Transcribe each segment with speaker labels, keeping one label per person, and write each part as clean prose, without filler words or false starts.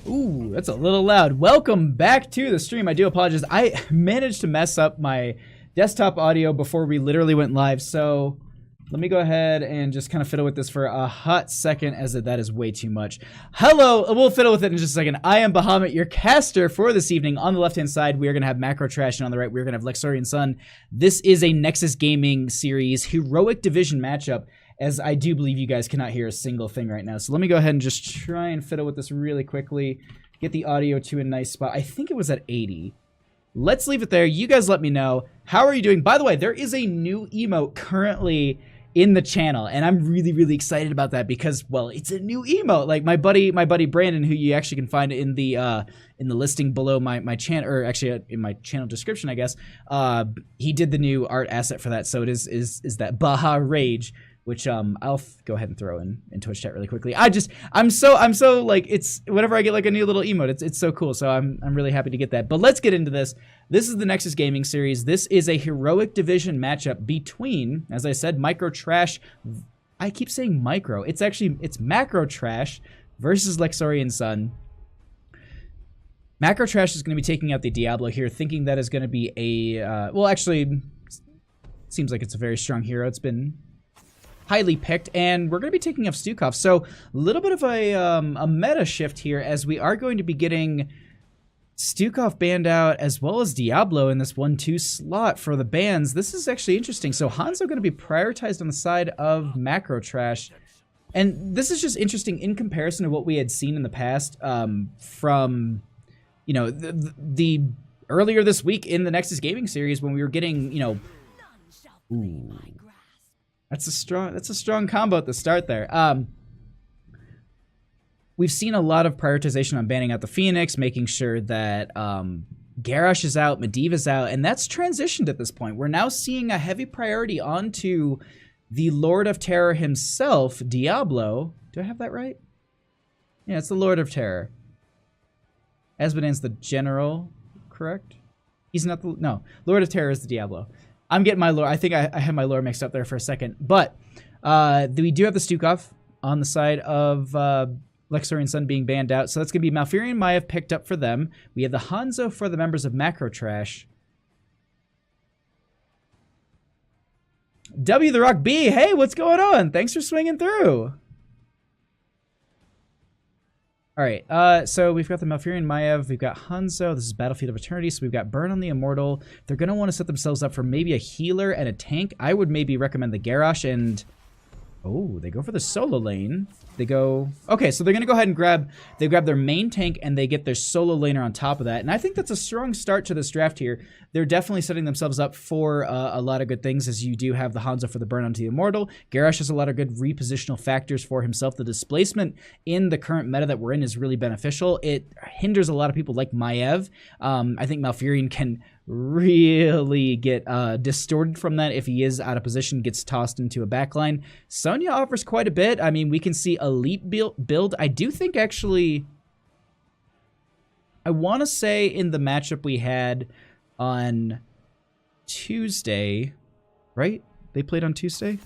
Speaker 1: Ooh, that's a little loud. Welcome back to the stream. I do apologize. I managed to mess up my desktop audio before we literally went live, so let me go ahead and just kind of fiddle with this for a hot second, as that is way too much. Hello, we'll fiddle with it in just a second. I am Bahamut, your caster for this evening. On the left-hand side, we are going to have Macro Trash, and on the right, we're going to have Luxorian Sun. This is a Nexus Gaming Series Heroic Division matchup, as I do believe you guys cannot hear a single thing right now. So let me go ahead and just try and fiddle with this really quickly, get the audio to a nice spot. I think it was at 80. Let's leave it there. You guys let me know. How are you doing? By the way, there is a new emote currently in the channel, and I'm really excited about that because, well, it's a new emote. Like my buddy Brandon, who you actually can find in the listing below my channel, or actually in my channel description, I guess. He did the new art asset for that, so it is that Baha Rage, which I'll go ahead and throw in Twitch chat really quickly. I'm so like, it's whenever I get like a new little emote, it's so cool. So I'm really happy to get that. But let's get into this. This is the Nexus Gaming Series. This is a Heroic Division matchup between, as I said, Micro Trash. I keep saying micro. It's Macro Trash versus Luxorian Sun. Macro Trash is going to be taking out the Diablo here, thinking that is going to be a well, actually, seems like it's a very strong hero. It's been highly picked, and we're going to be taking off Stukov. So a little bit of a meta shift here, as we are going to be getting Stukov banned out as well as Diablo in this 1-2 slot for the bans. This is actually interesting. So Hanzo going to be prioritized on the side of Macro Trash, and this is just interesting in comparison to what we had seen in the past from, you know, the earlier this week in the Nexus Gaming Series when we were getting, you know, ooh. That's a strong combo at the start there. We've seen a lot of prioritization on banning out the Phoenix, making sure that Garrosh is out, Medivh's out, and that's transitioned at this point. We're now seeing a heavy priority onto the Lord of Terror himself, Diablo. Do I have that right? Yeah, it's the Lord of Terror. Asmodan's the general, correct? He's not the... No, Lord of Terror is the Diablo. I'm getting my lore. I think I had my lore mixed up there for a second. But we do have the Stukov on the side of Luxorian Sun being banned out. So that's going to be Malfurion and Maiev picked up for them. We have the Hanzo for the members of Macro Trash. W the Rock B, hey, what's going on? Thanks for swinging through. All right, so we've got the Malfurion Maiev, we've got Hanzo, this is Battlefield of Eternity, so we've got Burn on the Immortal. They're going to want to set themselves up for maybe a healer and a tank. I would maybe recommend the Garrosh and... Oh, they go for the solo lane. They go... Okay, so they're going to go ahead and grab their main tank, and they get their solo laner on top of that. And I think that's a strong start to this draft here. They're definitely setting themselves up for a lot of good things, as you do have the Hanzo for the Burn onto the Immortal. Garrosh has a lot of good repositional factors for himself. The displacement in the current meta that we're in is really beneficial. It hinders a lot of people like Maiev. I think Malfurion can really get distorted from that if he is out of position, gets tossed into a backline. Sonya offers quite a bit. I mean, we can see a leap build. I do think, actually, I want to say in the matchup we had on Tuesday, right? They played on Tuesday?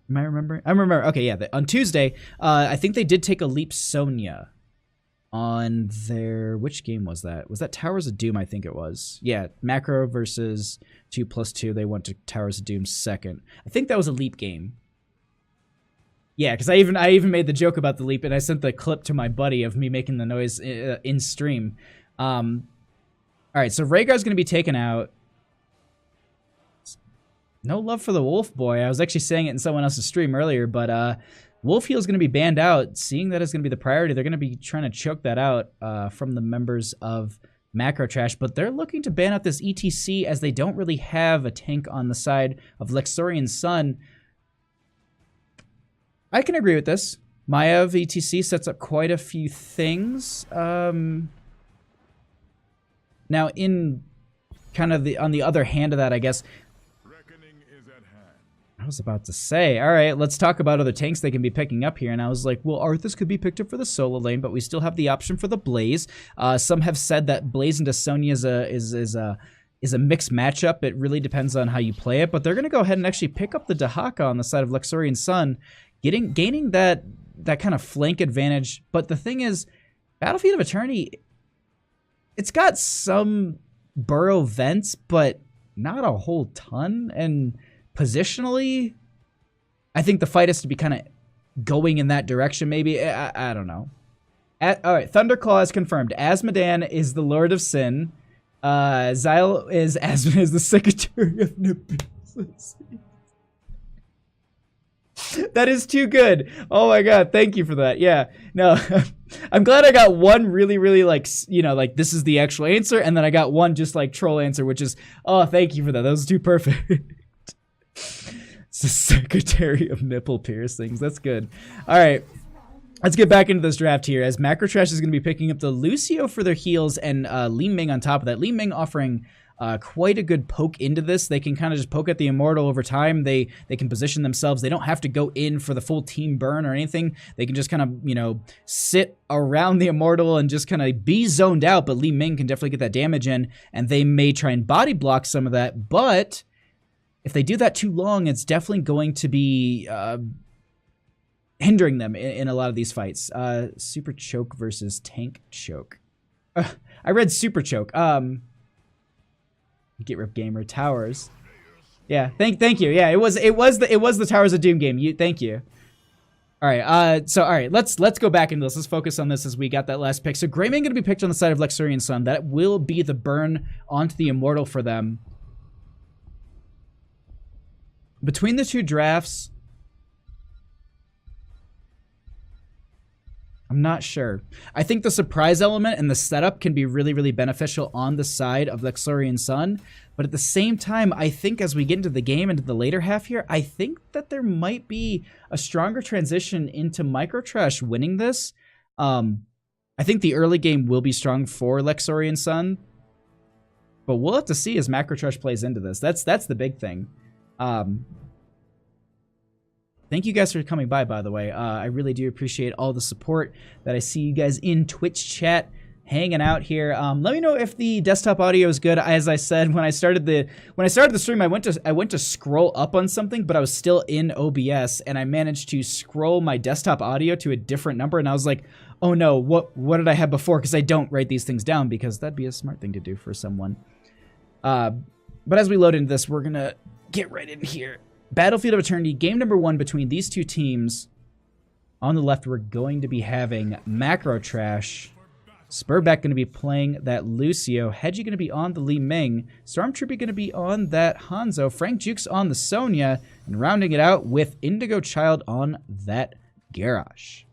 Speaker 1: Am I remembering? I remember. Okay, yeah. On Tuesday, I think they did take a leap Sonya on their... Which game was that? Was that Towers of Doom? I think it was. Yeah, Macro versus 2+2. They went to Towers of Doom second. I think that was a leap game. Yeah, because I even made the joke about the leap, and I sent the clip to my buddy of me making the noise in stream. All right, so Rhaegar's going to be taken out. No love for the Wolf Boy. I was actually saying it in someone else's stream earlier, but Wolf Heal's going to be banned out. Seeing that is going to be the priority, they're going to be trying to choke that out from the members of Macro Trash, but they're looking to ban out this ETC as they don't really have a tank on the side of Luxorian Sun. I can agree with this. Maiev ETC sets up quite a few things. Now, in kind of on the other hand of that, I guess, I was about to say, all right, let's talk about other tanks they can be picking up here. And I was like, well, Arthas could be picked up for the solo lane, but we still have the option for the Blaze. Some have said that Blaze into Sonya is a mixed matchup. It really depends on how you play it, but they're going to go ahead and actually pick up the Dahaka on the side of Luxorian Sun, gaining that that kind of flank advantage. But the thing is, Battlefield of Eternity, it's got some burrow vents, but not a whole ton. And positionally, I think the fight has to be kind of going in that direction, maybe. I don't know. All right, Thunderclaw is confirmed. Asmodan is the Lord of Sin. Xyle is the Secretary of Nemesis. That is too good. Oh my god, thank you for that. Yeah, no, I'm glad I got one really, really like, you know, like this is the actual answer, and then I got one just like troll answer, which is, oh, thank you for that. Those are too perfect. It's the Secretary of Nipple Piercings. That's good. All right. Let's get back into this draft here, as Macro Trash is going to be picking up the Lucio for their heals and Li Ming on top of that. Li Ming offering quite a good poke into this. They can kind of just poke at the Immortal over time. They can position themselves. They don't have to go in for the full team burn or anything. They can just kind of, you know, sit around the Immortal and just kind of be zoned out, but Li Ming can definitely get that damage in, and they may try and body block some of that, but if they do that too long, it's definitely going to be hindering them in a lot of these fights. Super Choke versus Tank Choke. I read Super Choke. Get Rip Gamer Towers. Yeah, thank you. Yeah, it was the Towers of Doom game. Thank you. All right. So all right, let's go back into this. Let's focus on this as we got that last pick. So Greymane going to be picked on the side of Luxorian Sun. That will be the burn onto the Immortal for them. Between the two drafts, I'm not sure. I think the surprise element and the setup can be really, really beneficial on the side of Luxorian Sun. But at the same time, I think as we get into the game, into the later half here, I think that there might be a stronger transition into Microtrash winning this. I think the early game will be strong for Luxorian Sun. But we'll have to see as Macrotrash plays into this. That's the big thing. Thank you guys for coming by the way. I really do appreciate all the support that I see you guys in Twitch chat hanging out here. Let me know if the desktop audio is good. As I said, when I started the stream, I went to scroll up on something, but I was still in OBS, and I managed to scroll my desktop audio to a different number, and I was like, oh no, what did I have before? Because I don't write these things down, because that'd be a smart thing to do for someone. But as we load into this, we're gonna get right in here. Battlefield of Eternity, game number 1 between these two teams. On the left, we're going to be having Macro Trash. Spurback going to be playing that Lucio. Hedgie going to be on the Li Ming. Stormtrooper going to be on that Hanzo. Frank Jukes on the Sonya. And rounding it out with Indigo Child on that Garrosh.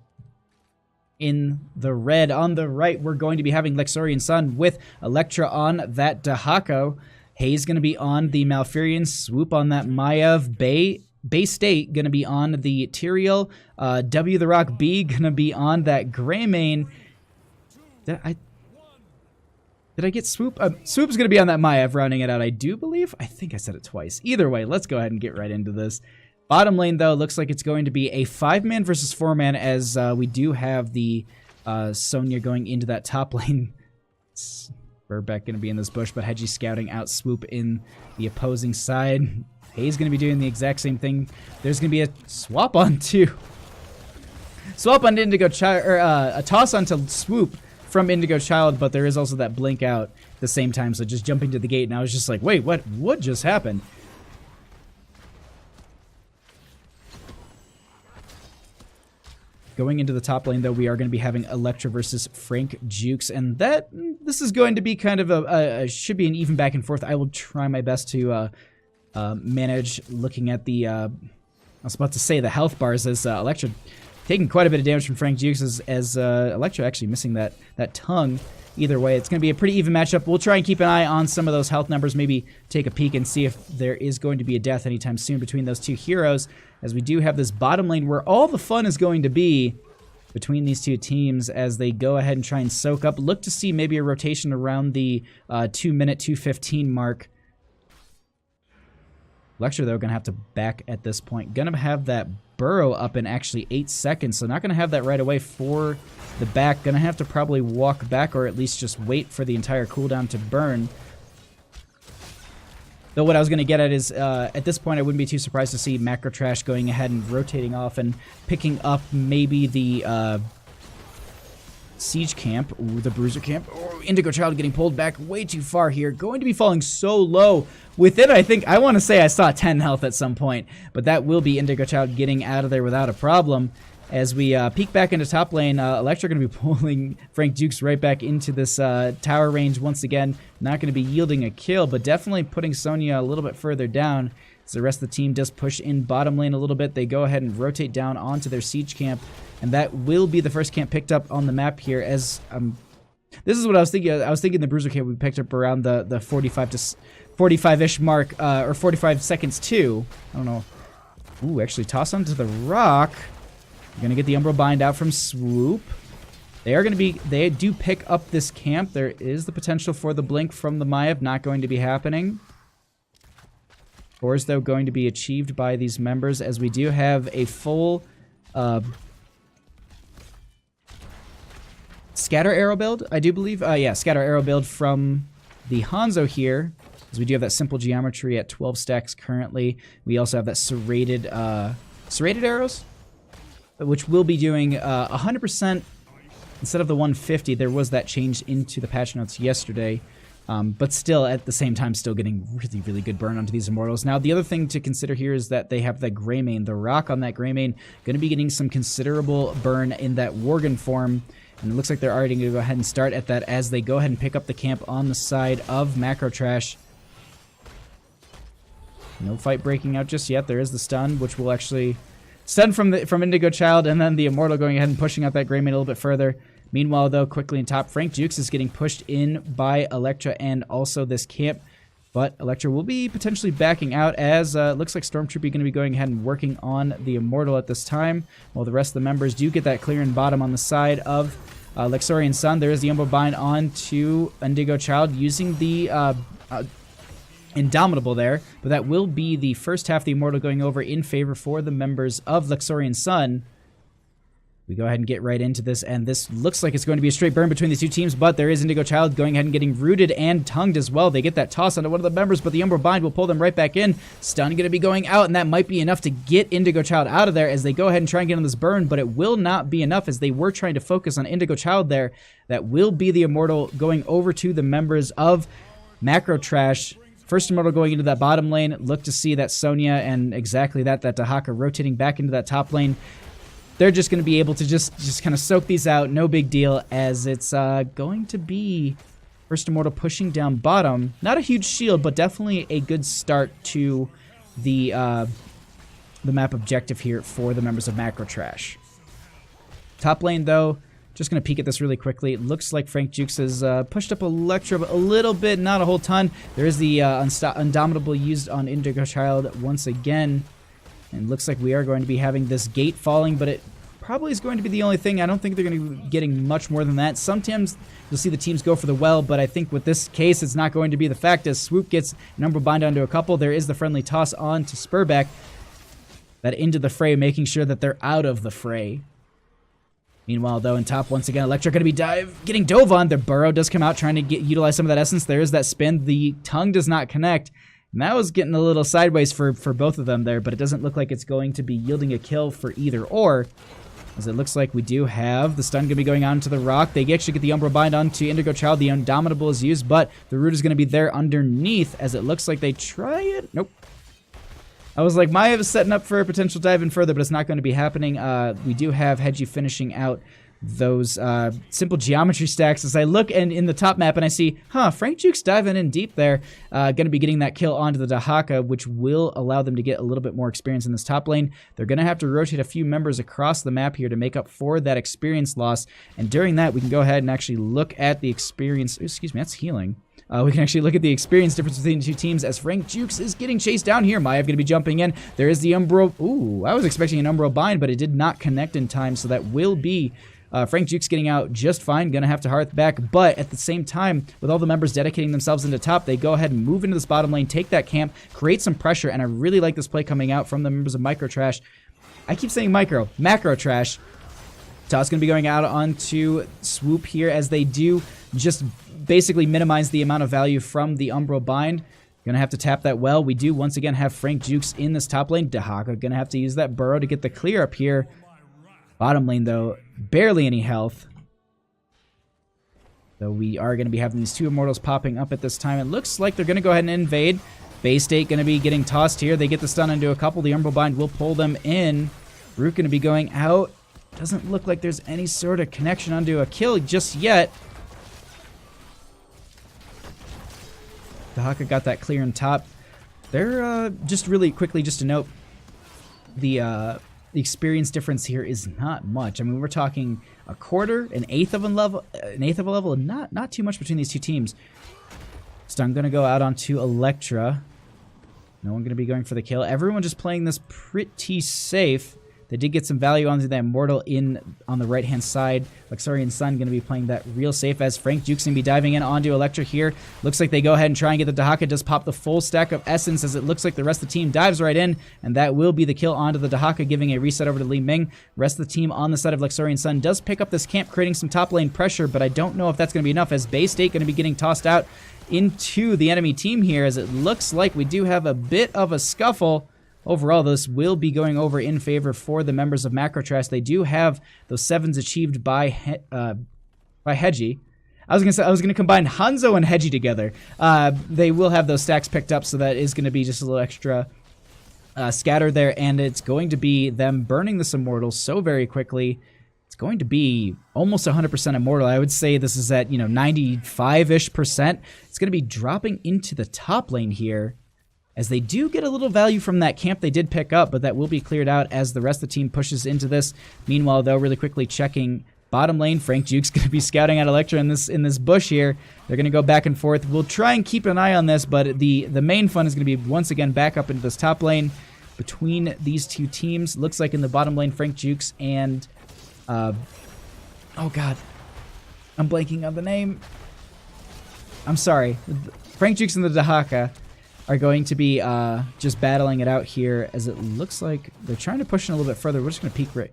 Speaker 1: In the red on the right, we're going to be having Luxorian Sun with Electra on that Dahako. Hayes going to be on the Malfurion. Swoop on that Maiev. Bay State going to be on the Tyrael. W the Rock B going to be on that Greymane. Did I get Swoop? Swoop's going to be on that Maiev, rounding it out, I do believe. I think I said it twice. Either way, let's go ahead and get right into this. Bottom lane, though, looks like it's going to be a 5-man versus 4-man, as we do have the Sonya going into that top lane. Burbeck going to be in this bush, but Hedgie scouting out Swoop in the opposing side. Hayes going to be doing the exact same thing. There's going to be a swap on to Indigo Child, or a toss onto Swoop from Indigo Child, but there is also that blink out at the same time. So just jumping to the gate, and I was just like, wait, what just happened? Going into the top lane, though, we are going to be having Electra versus Frank Jukes, and this is going to be kind of should be an even back and forth. I will try my best to manage looking at the, I was about to say the health bars, as Electra taking quite a bit of damage from Frank Jukes, as Electra actually missing that tongue. Either way, it's going to be a pretty even matchup. We'll try and keep an eye on some of those health numbers, maybe take a peek and see if there is going to be a death anytime soon between those two heroes, as we do have this bottom lane where all the fun is going to be between these two teams as they go ahead and try and soak up. Look to see maybe a rotation around the 2-minute, 2:15 mark. Electra, though, going to have to back at this point. Going to have that burrow up in actually 8 seconds, so not going to have that right away for the back. Going to have to probably walk back, or at least just wait for the entire cooldown to burn. Though what I was going to get at is, at this point, I wouldn't be too surprised to see Macro Trash going ahead and rotating off and picking up maybe the Siege Camp, ooh, the Bruiser Camp. Oh, Indigo Child getting pulled back way too far here. Going to be falling so low. With it, I want to say I saw 10 health at some point, but that will be Indigo Child getting out of there without a problem. As we peek back into top lane, Electra going to be pulling Frank Dukes right back into this tower range once again. Not going to be yielding a kill, but definitely putting Sonya a little bit further down. As the rest of the team does push in bottom lane a little bit, they go ahead and rotate down onto their siege camp, and that will be the first camp picked up on the map here. As this is what I was thinking. I was thinking the Bruiser camp we picked up around the 45-ish mark, or 45 seconds too. I don't know. Ooh, actually toss onto the rock. You're going to get the Umbral Bind out from Swoop. They do pick up this camp. There is the potential for the blink from the Maiev, not going to be happening. Scores, though, going to be achieved by these members, as we do have a full Scatter Arrow build, I do believe. Yeah, Scatter Arrow build from the Hanzo here, as we do have that simple geometry at 12 stacks currently. We also have that serrated arrows, which will be doing 100% instead of the 150. There was that change into the patch notes yesterday, but still, at the same time, still getting really, really good burn onto these Immortals. Now, the other thing to consider here is that they have that Greymane. The rock on that Greymane going to be getting some considerable burn in that Worgen form, and it looks like they're already going to go ahead and start at that as they go ahead and pick up the camp on the side of Macro Trash. No fight breaking out just yet. There is the stun, which will actually stun from Indigo Child, and then the Immortal going ahead and pushing out that Greymane a little bit further. Meanwhile, though, quickly in top, Frank Dukes is getting pushed in by Electra and also this camp. But Electra will be potentially backing out, as it looks like Stormtrooper going to be going ahead and working on the Immortal at this time, while the rest of the members do get that clear and bottom on the side of Luxorian Sun. There is the Umbral Bind on to Indigo Child using the Indomitable there, but that will be the first half of the Immortal going over in favor for the members of Luxorian Sun. We go ahead and get right into this, and this looks like it's going to be a straight burn between the two teams, but there is Indigo Child going ahead and getting rooted and tongued as well. They get that toss onto one of the members, but the Umbral Bind will pull them right back in. Stun going to be going out, and that might be enough to get Indigo Child out of there as they go ahead and try and get on this burn, but it will not be enough as they were trying to focus on Indigo Child there. That will be the Immortal going over to the members of Macro Trash. First Immortal going into that bottom lane. Look to see that Sonya and exactly that Dahaka rotating back into that top lane. They're just going to be able to just kind of soak these out. No big deal, as it's going to be First Immortal pushing down bottom. Not a huge shield, but definitely a good start to the map objective here for the members of Macro Trash. Top lane, though, just going to peek at this really quickly. It looks like Frank Dukes has pushed up Electra a little bit, not a whole ton. There is the Indomitable used on Indigo Child once again. And looks like we are going to be having this gate falling, but it probably is going to be the only thing. I don't think they're going to be getting much more than that. Sometimes you'll see the teams go for the well, but I think with this case, it's not going to be the fact, as Swoop gets Umbral Bind onto a couple. There is the friendly toss on to Spurback. That into the fray, making sure that they're out of the fray. Meanwhile, though, in top, once again, Electra going to be getting dove on. Their Burrow does come out, trying to utilize some of that essence. There is that spin. The tongue does not connect. And that was getting a little sideways for both of them there, but it doesn't look like it's going to be yielding a kill for either or, as it looks like we do have the stun going to be going on to the rock. They actually get the Umbral Bind onto Indigo Child. The Indomitable is used, but the root is going to be there underneath, as it looks like they try it. Nope. I was like, Maya is setting up for a potential dive in further, but it's not going to be happening. We do have Hedgie finishing out those simple geometry stacks as I look and in the top map and I see, Frank Dukes diving in deep there. Going to be getting that kill onto the Dahaka, which will allow them to get a little bit more experience in this top lane. They're going to have to rotate a few members across the map here to make up for that experience loss. And during that, we can go ahead and actually look at the experience. Excuse me, that's healing. We can actually look at the experience difference between the two teams as Frank Dukes is getting chased down here. Maiev going to be jumping in. There is the Umbral. Ooh, I was expecting an Umbral Bind, but it did not connect in time, so that will be Frank Dukes getting out just fine. Going to have to hearth back, but at the same time, with all the members dedicating themselves into top, they go ahead and move into this bottom lane, take that camp, create some pressure, and I really like this play coming out from the members of Micro Trash. I keep saying Macro Trash. Toss going to be going out onto Swoop here as they do just basically minimize the amount of value from the Umbral Bind. Going Gonna have to tap that well. We do once again have Frank Jukes in this top lane. Dahaka gonna have to use that burrow to get the clear up here. Bottom lane, though, barely any health. So we are going to be having these two Immortals popping up at this time. It looks like they're going to go ahead and invade. Bay State going to be getting tossed here. They get the stun into a couple. The Umbral Bind will pull them in. Root going to be going out. Doesn't look like there's any sort of connection onto a kill just yet. Dahaka got that clear on top. They're just really quickly, just to note, the experience difference here is not much. I mean, we're talking a quarter, an eighth of a level, and not too much between these two teams. Stun gonna go out onto Electra. No one gonna be going for the kill. Everyone just playing this pretty safe. They did get some value onto that Immortal on the right-hand side. Luxorian Sun going to be playing that real safe as Frank Jukes going to be diving in onto Electra here. Looks like they go ahead and try and get the Dahaka. Does pop the full stack of Essence as it looks like the rest of the team dives right in, and that will be the kill onto the Dahaka, giving a reset over to Li Ming. Rest of the team on the side of Luxorian Sun does pick up this camp, creating some top lane pressure, but I don't know if that's going to be enough as Bay State going to be getting tossed out into the enemy team here, as it looks like we do have a bit of a scuffle. Overall, this will be going over in favor for the members of Macro Trash. They do have those 7s achieved by Hedgie. I was gonna combine Hanzo and Hedgie together. They will have those stacks picked up, so that is going to be just a little extra scatter there, and it's going to be them burning this Immortal so very quickly. It's going to be almost 100% Immortal. I would say this is at 95-ish%. It's going to be dropping into the top lane here, as they do get a little value from that camp they did pick up, but that will be cleared out as the rest of the team pushes into this. Meanwhile, though, really quickly checking bottom lane, Frank Jukes going to be scouting out Electra in this bush here. They're going to go back and forth. We'll try and keep an eye on this, but the main fun is going to be once again back up into this top lane between these two teams. Looks like in the bottom lane, Frank Jukes and... oh, God. I'm blanking on the name. I'm sorry. Frank Jukes and the Dahaka are going to be just battling it out here, as it looks like they're trying to push in a little bit further. We're just going to peek right.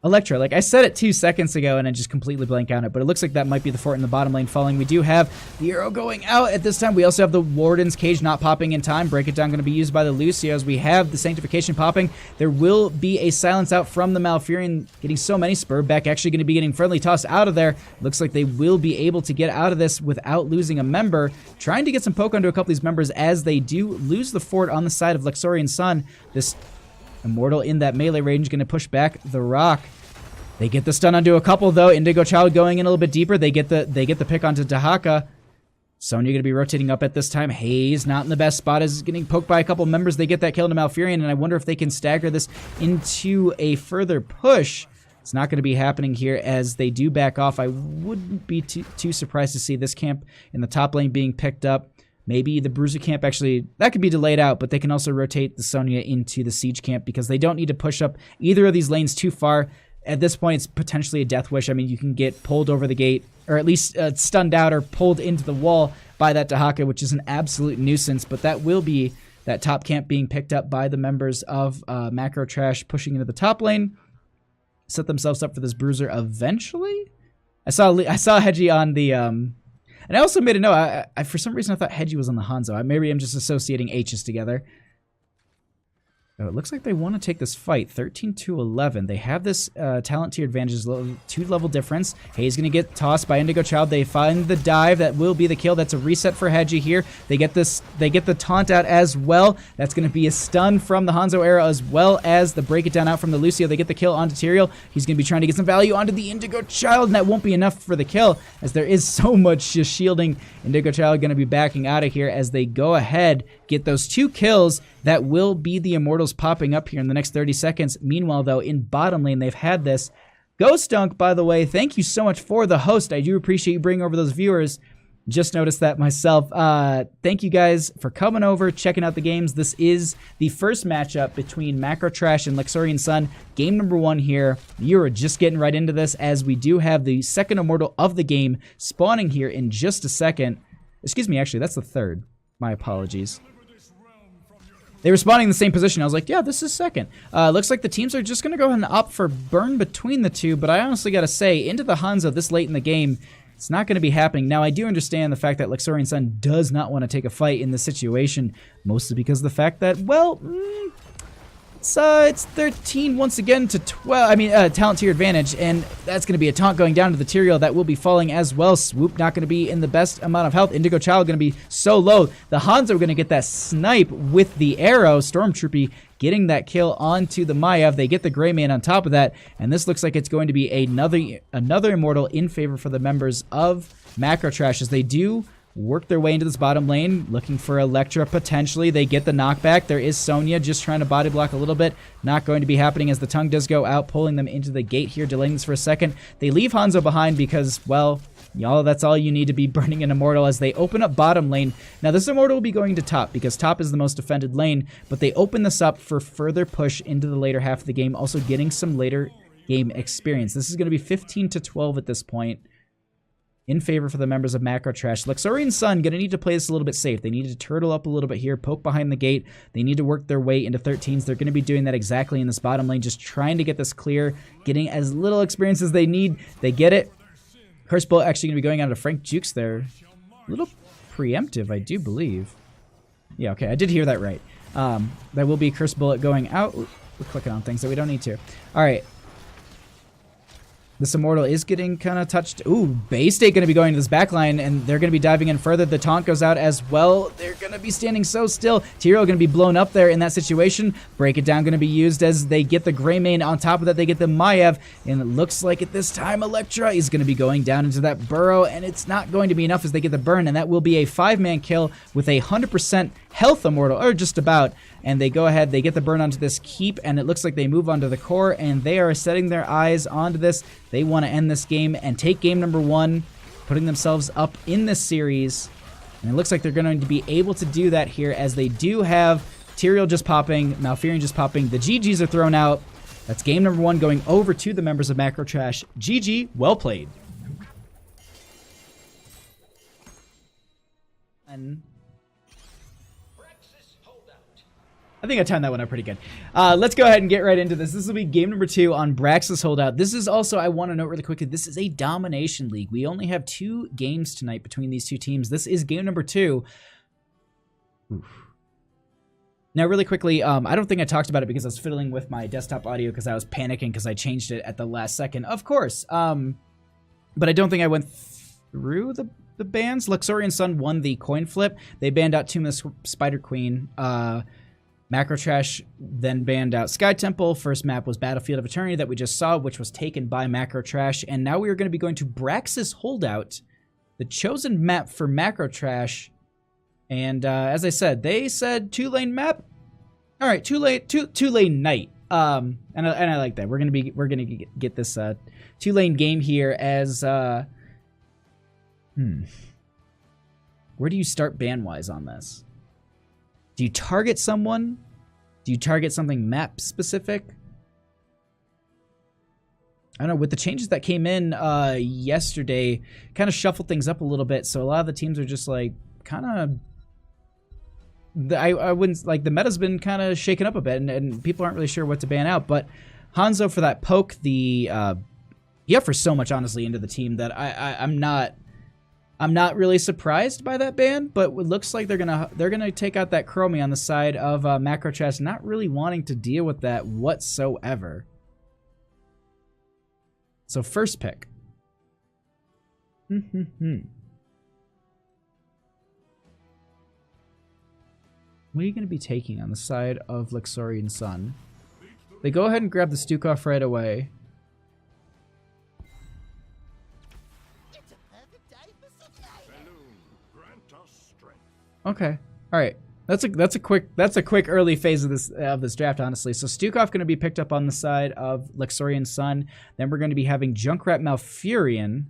Speaker 1: Electra, like I said it 2 seconds ago, and I just completely blank on it, but it looks like that might be the fort in the bottom lane falling. We do have the arrow going out at this time. We also have the Warden's Cage not popping in time. Break it down going to be used by the Lucios. We have the Sanctification popping. There will be a silence out from the Malfurion, getting so many. Spurback actually going to be getting friendly tossed out of there. Looks like they will be able to get out of this without losing a member. Trying to get some poke onto a couple of these members as they do lose the fort on the side of Luxorian Sun. This Immortal in that melee range going to push back the rock. They get the stun onto a couple, though. Indigo Child going in a little bit deeper. They get the pick onto Dahaka. Sonya going to be rotating up at this time. Hayes not in the best spot, as getting poked by a couple members. They get that kill into Malfurion, and I wonder if they can stagger this into a further push. It's not going to be happening here as they do back off. I wouldn't be too surprised to see this camp in the top lane being picked up. Maybe the Bruiser camp actually, that could be delayed out, but they can also rotate the Sonya into the Siege camp because they don't need to push up either of these lanes too far. At this point, it's potentially a death wish. I mean, you can get pulled over the gate, or at least stunned out or pulled into the wall by that Dahaka, which is an absolute nuisance, but that will be that top camp being picked up by the members of Macro Trash, pushing into the top lane, set themselves up for this Bruiser eventually. I saw Hedgie on the... And I also made a note. I for some reason, I thought Hedgie was on the Hanzo. Maybe I'm just associating H's together. Oh, it looks like they want to take this fight. 13-11. They have this talent tier advantage, 2-level difference. Hayes going to get tossed by Indigo Child. They find the dive. That will be the kill. That's a reset for Hedgie here. They get the taunt out as well. That's going to be a stun from the Hanzo arrow, as well as the break it down out from the Lucio. They get the kill onto Tyrael. He's going to be trying to get some value onto the Indigo Child, and that won't be enough for the kill, as there is so much just shielding. Indigo Child going to be backing out of here as they go ahead, get those 2 kills. That will be the Immortals popping up here in the next 30 seconds. Meanwhile, though, in bottom lane, they've had this. Ghost Dunk, by the way, thank you so much for the host. I do appreciate you bringing over those viewers. Just noticed that myself. Thank you guys for coming over, checking out the games. This is the first matchup between Macro Trash and Luxorian Sun. Game number 1 here. You're just getting right into this, as we do have the second Immortal of the game spawning here in just a second. Excuse me, actually, that's the third. My apologies. They were spawning in the same position. I was like, yeah, this is second. Looks like the teams are just going to go ahead and opt for burn between the two, but I honestly got to say, into the Hanzo this late in the game, It's not going to be happening. Now, I do understand the fact that Luxorian Sun does not want to take a fight in this situation, mostly because of the fact that, well, it's 13 once again to 12. I mean, talent tier advantage, and that's going to be a taunt going down to the Tyrael that will be falling as well. Swoop not going to be in the best amount of health. Indigo Child going to be so low. The Hanzo are going to get that snipe with the arrow. Stormtroopy getting that kill onto the Maiev. They get the Gray Man on top of that, and this looks like it's going to be another Immortal in favor for the members of Macro Trash as they do work their way into this bottom lane, looking for Electra potentially. They get the knockback. There is Sonya just trying to body block a little bit. Not going to be happening as the tongue does go out, pulling them into the gate here, delaying this for a second. They leave Hanzo behind because, well, y'all, that's all you need to be burning an Immortal as they open up bottom lane. Now, this Immortal will be going to top because top is the most defended lane, but they open this up for further push into the later half of the game, also getting some later game experience. This is going to be 15 to 12 at this point, in favor for the members of Macro Trash. Luxorian Sun going to need to play this a little bit safe. They need to turtle up a little bit here, poke behind the gate. They need to work their way into 13s. They're going to be doing that exactly in this bottom lane, just trying to get this clear, getting as little experience as they need. They get it. Curse Bullet actually going to be going out to Frank Jukes there. A little preemptive, I do believe. Yeah, okay, I did hear that right. That will be Curse Bullet going out. Ooh, we're clicking on things that we don't need to. All right. This Immortal is getting kind of touched. Ooh, Bay State going to be going to this backline, and they're going to be diving in further. The taunt goes out as well. They're going to be standing so still. Tyrael going to be blown up there in that situation. Break it down going to be used as they get the Gray Mane. On top of that, they get the Maiev, and it looks like at this time Electra is going to be going down into that burrow, and it's not going to be enough as they get the burn, and that will be a 5-man kill with a 100% health Immortal, or just about. And they go ahead, they get the burn onto this keep, and it looks like they move onto the core, and they are setting their eyes onto this. They want to end this game and take game number 1, putting themselves up in this series. And it looks like they're going to be able to do that here, as they do have Tyrael just popping, Malfurion just popping. The GGs are thrown out. That's game number 1 going over to the members of Macro Trash. GG, well played. And I think I timed that one up pretty good. Let's go ahead and get right into this. This will be game number 2 on Braxis Holdout. This is also, I want to note really quickly, this is a domination league. We only have 2 games tonight between these 2 teams. This is game number 2. Oof. Now, really quickly, I don't think I talked about it because I was fiddling with my desktop audio because I was panicking because I changed it at the last second. Of course. But I don't think I went through the bans. Luxorian Sun won the coin flip. They banned out Tomb of the Spider Queen. Macro Trash then banned out Sky Temple. First map was Battlefield of Eternity that we just saw, which was taken by Macro Trash. And now we are going to be going to Braxis Holdout, the chosen map for Macro Trash. And as I said, they said 2-lane map. All right, two lane night. And I like that. We're gonna get this 2-lane game here as where do you start ban wise on this? Do you target someone? Do you target something map specific? I don't know, with the changes that came in yesterday, kind of shuffled things up a little bit. So a lot of the teams are just like kind of, I wouldn't, like, the meta's been kind of shaken up a bit, and people aren't really sure what to ban out. But Hanzo for that poke, he offers so much honestly into the team that I'm not really surprised by that ban, but it looks like they're gonna take out that Chromie on the side of Macro Trash, not really wanting to deal with that whatsoever. So first pick. What are you going to be taking on the side of Luxorian Sun? They go ahead and grab the Stukov right away. Okay, all right. That's a quick early phase of this draft, honestly. So Stukov going to be picked up on the side of Luxorian Sun. Then we're going to be having Junkrat Malfurion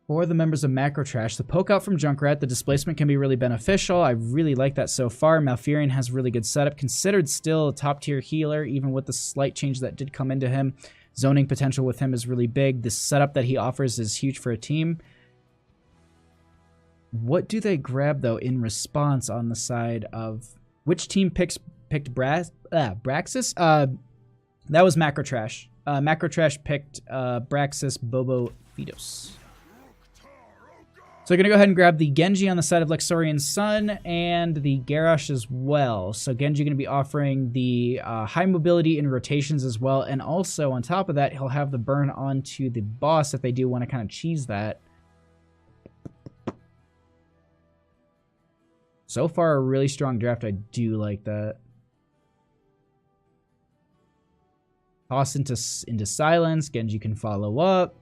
Speaker 1: for the members of Macro Trash. The poke out from Junkrat, the displacement can be really beneficial. I really like that so far. Malfurion has really good setup, considered still a top tier healer, even with the slight change that did come into him. Zoning potential with him is really big. The setup that he offers is huge for a team. What do they grab, though, in response on the side of... Which team picked Braxis? That was Macro Trash. Macro Trash picked Braxis Bobo Fidos. So we're going to go ahead and grab the Genji on the side of Luxorian Sun and the Garrosh as well. So Genji going to be offering the high mobility in rotations as well. And also on top of that, he'll have the burn onto the boss if they do want to kind of cheese that. So far, a really strong draft. I do like that. Toss into silence. Genji can follow up.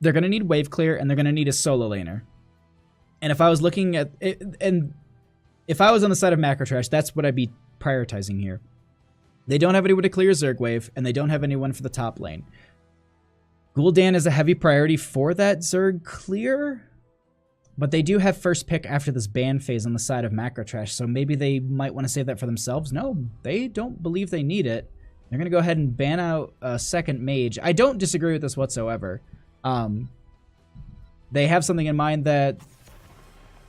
Speaker 1: They're going to need wave clear, and they're going to need a solo laner. And if I was looking at it, and if I was on the side of macro trash, that's what I'd be prioritizing here. They don't have anyone to clear Zerg wave, and they don't have anyone for the top lane. Gul'dan is a heavy priority for that Zerg clear, but they do have first pick after this ban phase on the side of macro trash, so maybe they might want to save that for themselves. No, they don't believe they need it. They're going to go ahead and ban out a second mage. I don't disagree with this whatsoever. They have something in mind that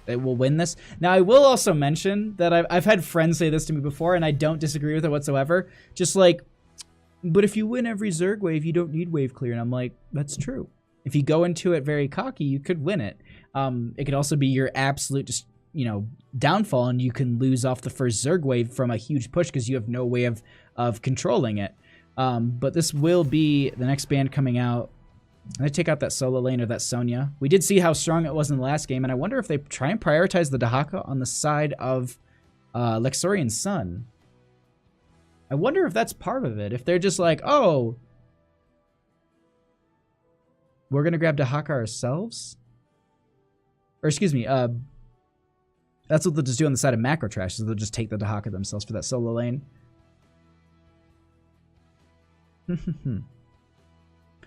Speaker 1: they will win this. Now, I will also mention that I've had friends say this to me before, and I don't disagree with it whatsoever. Just like, but if you win every Zerg wave, you don't need wave clear. And I'm like, that's true. If you go into it very cocky, you could win it. It could also be your absolute, just, you know, downfall, and you can lose off the first Zerg wave from a huge push because you have no way of controlling it. But this will be the next band coming out. I'm going to take out that solo lane or that Sonya. We did see how strong it was in the last game, and I wonder if they try and prioritize the Dahaka on the side of Luxorian Sun. I wonder if that's part of it. If they're just like, oh, we're going to grab Dahaka ourselves? Or excuse me, that's what they'll just do on the side of macro trash, is they'll just take the Dahaka themselves for that solo lane.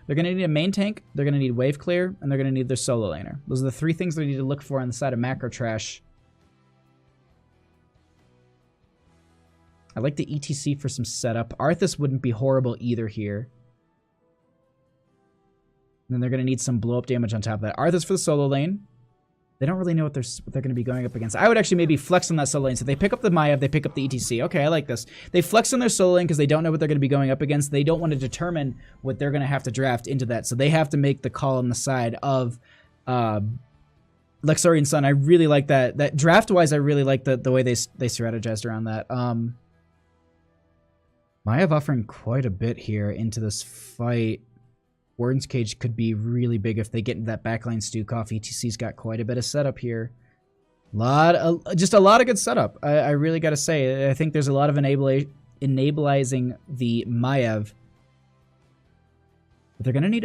Speaker 1: They're going to need a main tank, they're going to need wave clear, and they're going to need their solo laner. Those are the three things they need to look for on the side of macro trash. I like the ETC for some setup. Arthas wouldn't be horrible either here. And then they're going to need some blow up damage on top of that. Arthas for the solo lane. They don't really know what they're going to be going up against. I would actually maybe flex on that solo lane. So they pick up the Maiev, they pick up the ETC. Okay, I like this. They flex on their solo lane because they don't know what they're going to be going up against. They don't want to determine what they're going to have to draft into that. So they have to make the call on the side of Luxorian Sun. I really like that. That draft-wise, I really like the way they strategized around that. Maiev offering quite a bit here into this fight. Warden's Cage could be really big if they get into that backline Stuke off. ETC's got quite a bit of setup here. Just a lot of good setup. I really got to say, I think there's a lot of enabling the Maiev. But they're going to need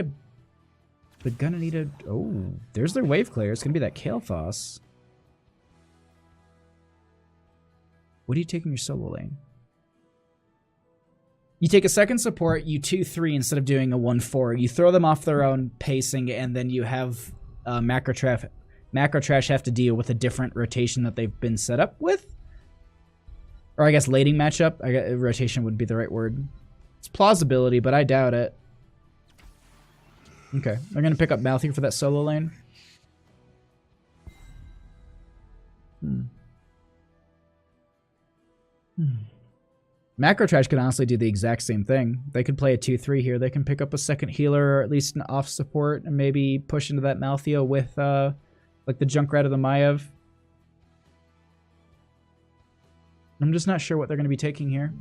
Speaker 1: a... Oh, there's their wave clear. It's going to be that Kael'thas. What are you taking your solo lane? You take a second support, you 2-3 instead of doing a 1-4. You throw them off their own pacing, and then you have macro trash have to deal with a different rotation that they've been set up with. Or I guess lading matchup. Rotation would be the right word. It's plausibility, but I doubt it. Okay, they're going to pick up Malthy for that solo lane. Macro Trash could honestly do the exact same thing. They could play a 2-3 here. They can pick up a second healer or at least an off support and maybe push into that Maltheo with like the Junkrat of the Maiev. I'm just not sure what they're going to be taking here.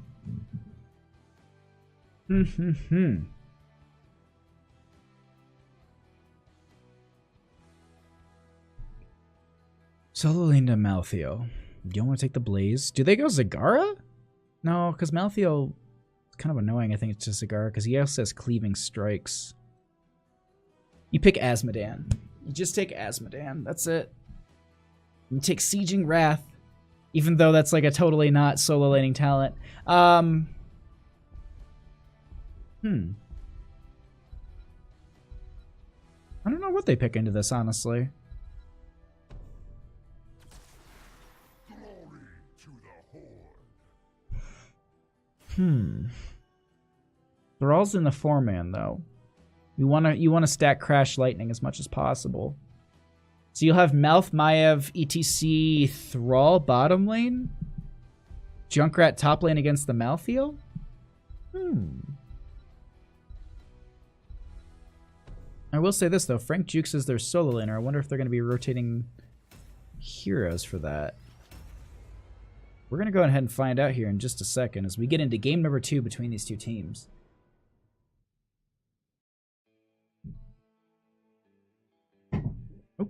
Speaker 1: Solo lane to Maltheo. You don't want to take the Blaze. Do they go Zagara? No, because Maltheo is kind of annoying. I think it's just Zagara because he also has Cleaving Strikes. You pick Azmodan. You just take Azmodan. That's it. You take Sieging Wrath, even though that's like a totally not solo laning talent. I don't know what they pick into this, honestly. Thrall's in the 4-man though. You wanna stack Crash Lightning as much as possible. So you'll have Malth, Maiev, ETC, Thrall bottom lane? Junkrat top lane against the Maltheo? I will say this, though. Frank Jukes is their solo laner. I wonder if they're going to be rotating heroes for that. We're going to go ahead and find out here in just a second as we get into game number 2 between these two teams. Oh.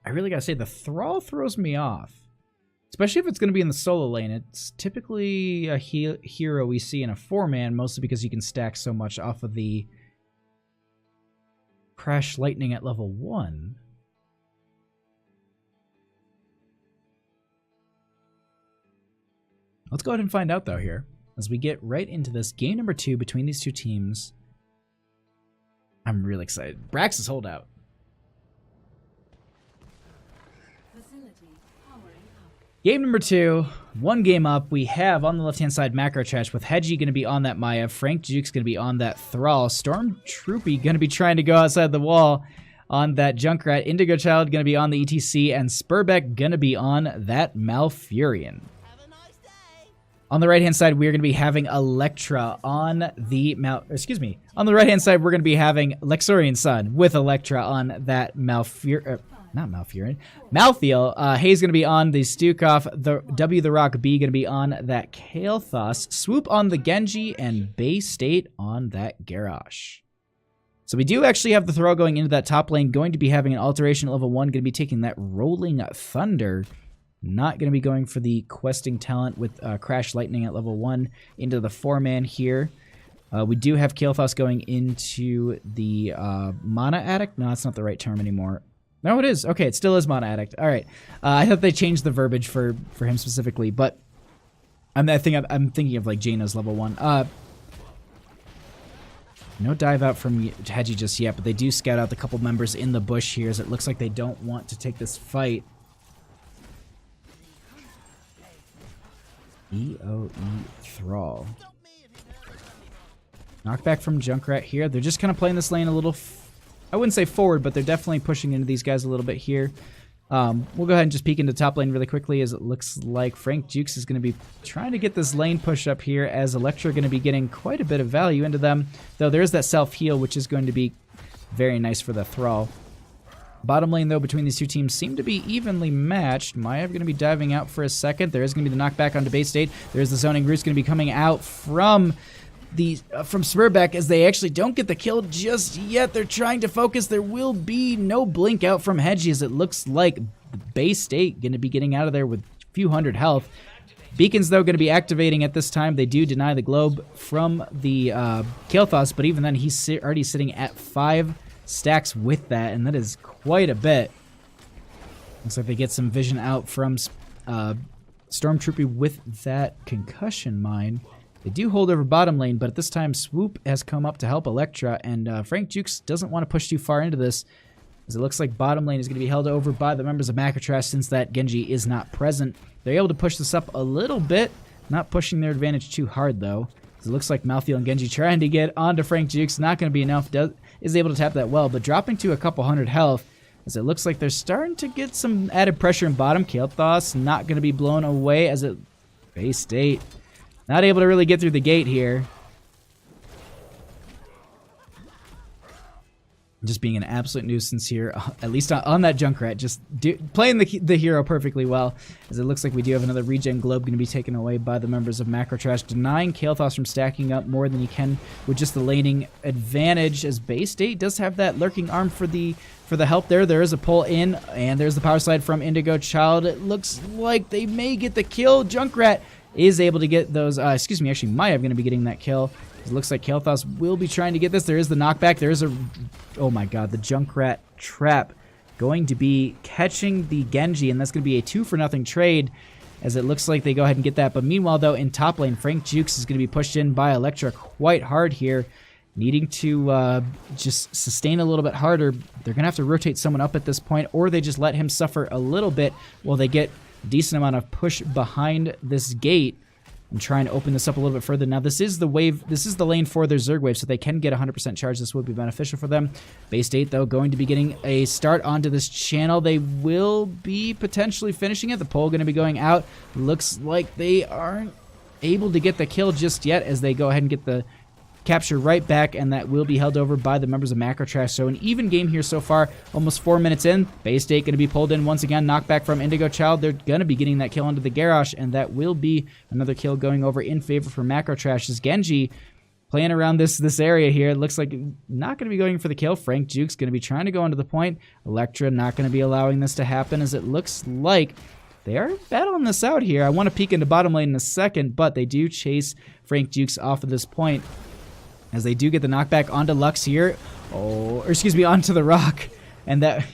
Speaker 1: I really got to say, the Thrall throws me off. Especially if it's going to be in the solo lane. It's typically a hero we see in a 4-man, mostly because you can stack so much off of the Crash Lightning at level 1. Let's go ahead and find out, though, here. As we get right into this game number 2 between these two teams. I'm really excited. Brax is holdout. Game number 2, 1 game up. We have on the left-hand side Macro Trash with Hedgie going to be on that Maya. Frank Jukes going to be on that Thrall. Stormtroopy going to be trying to go outside the wall on that Junkrat. Indigo Child going to be on the ETC. And Spurbeck going to be on that Malfurion. On the right-hand side, we're going to be having Electra on the on the right-hand side, we're going to be having Luxorian Sun with Electra on that Malfurion. Not Malfurion. Malthael. Hayes going to be on the Stukov. The W the Rock B going to be on that Kael'thas. Swoop on the Genji. And Bay State on that Garrosh. So we do actually have the Thrall going into that top lane. Going to be having an alteration at level 1. Going to be taking that Rolling Thunder. Not going to be going for the questing talent with Crash Lightning at level 1 into the 4-man here. We do have Kael'thas going into the Mana Addict. No, that's not the right term anymore. No, it is. Okay, it still is Mana Addict. All right. I thought they changed the verbiage for him specifically, but I'm thinking of like Jaina's level 1. No dive out from Hedgie just yet, but they do scout out the couple members in the bush here as it looks like they don't want to take this fight. EOE Thrall. Knockback from Junkrat here. They're just kind of playing this lane a little... I wouldn't say forward, but they're definitely pushing into these guys a little bit here. We'll go ahead and just peek into top lane really quickly as it looks like Frank Jukes is going to be trying to get this lane push up here as Electra going to be getting quite a bit of value into them. Though there is that self-heal, which is going to be very nice for the Thrall. Bottom lane, though, between these two teams seem to be evenly matched. Maya going to be diving out for a second. There is going to be the knockback onto Bay State. There's the zoning roots going to be coming out from Spurbeck as they actually don't get the kill just yet. They're trying to focus. There will be no blink out from Hedgie as it looks like Bay State going to be getting out of there with a few hundred health. Beacons, though, going to be activating at this time. They do deny the globe from the Kael'thas, but even then, he's already sitting at 5 stacks with that, and that is quite a bit. Looks like they get some vision out from Stormtroopy with that concussion mine. They do hold over bottom lane, but at this time, Swoop has come up to help Electra, and Frank Jukes doesn't want to push too far into this, as it looks like bottom lane is going to be held over by the members of Macatrash since that Genji is not present. They're able to push this up a little bit, not pushing their advantage too hard, though. It looks like Malthael and Genji trying to get onto Frank Jukes. Not going to be enough. Is able to tap that well, but dropping to a couple hundred health, as it looks like they're starting to get some added pressure in bottom. Kael'thas not going to be blown away as it... Bay State not able to really get through the gate here. Just being an absolute nuisance here, at least on that Junkrat, just playing the hero perfectly well, as it looks like we do have another regen globe going to be taken away by the members of Macrotrash, denying Kael'thas from stacking up more than he can with just the laning advantage, as Bay State does have that lurking arm for the help there. There is a pull in, and there's the power slide from Indigo Child. It looks like they may get the kill. Junkrat is able to get those, actually Maya going to be getting that kill. It looks like Kael'thas will be trying to get this. There is the knockback. There is a... Oh my god, the Junkrat trap going to be catching the Genji, and that's going to be a 2-for-0 trade, as it looks like they go ahead and get that. But meanwhile, though, in top lane, Frank Jukes is going to be pushed in by Electra quite hard here, needing to just sustain a little bit harder. They're going to have to rotate someone up at this point, or they just let him suffer a little bit while they get a decent amount of push behind this gate. and try and open this up a little bit further. Now, this is the wave. This is the lane for their Zerg wave, so they can get 100% charge. This would be beneficial for them. Bay State, though, going to be getting a start onto this channel. They will be potentially finishing it. The pole going to be going out. Looks like they aren't able to get the kill just yet as they go ahead and get the capture right back, and that will be held over by the members of Macro Trash. So an even game here so far, almost 4 minutes in. Bay State going to be pulled in once again. Knockback from Indigo Child. They're going to be getting that kill onto the Garrosh, and that will be another kill going over in favor for Macro Trash. As Genji playing around this area here. It looks like not going to be going for the kill. Frank Juke's going to be trying to go into the point. Electra not going to be allowing this to happen, as it looks like they are battling this out here. I want to peek into bottom lane in a second, but they do chase Frank Jukes off of this point, as they do get the knockback onto Lux here. Oh, or excuse me, onto the Rock. And that...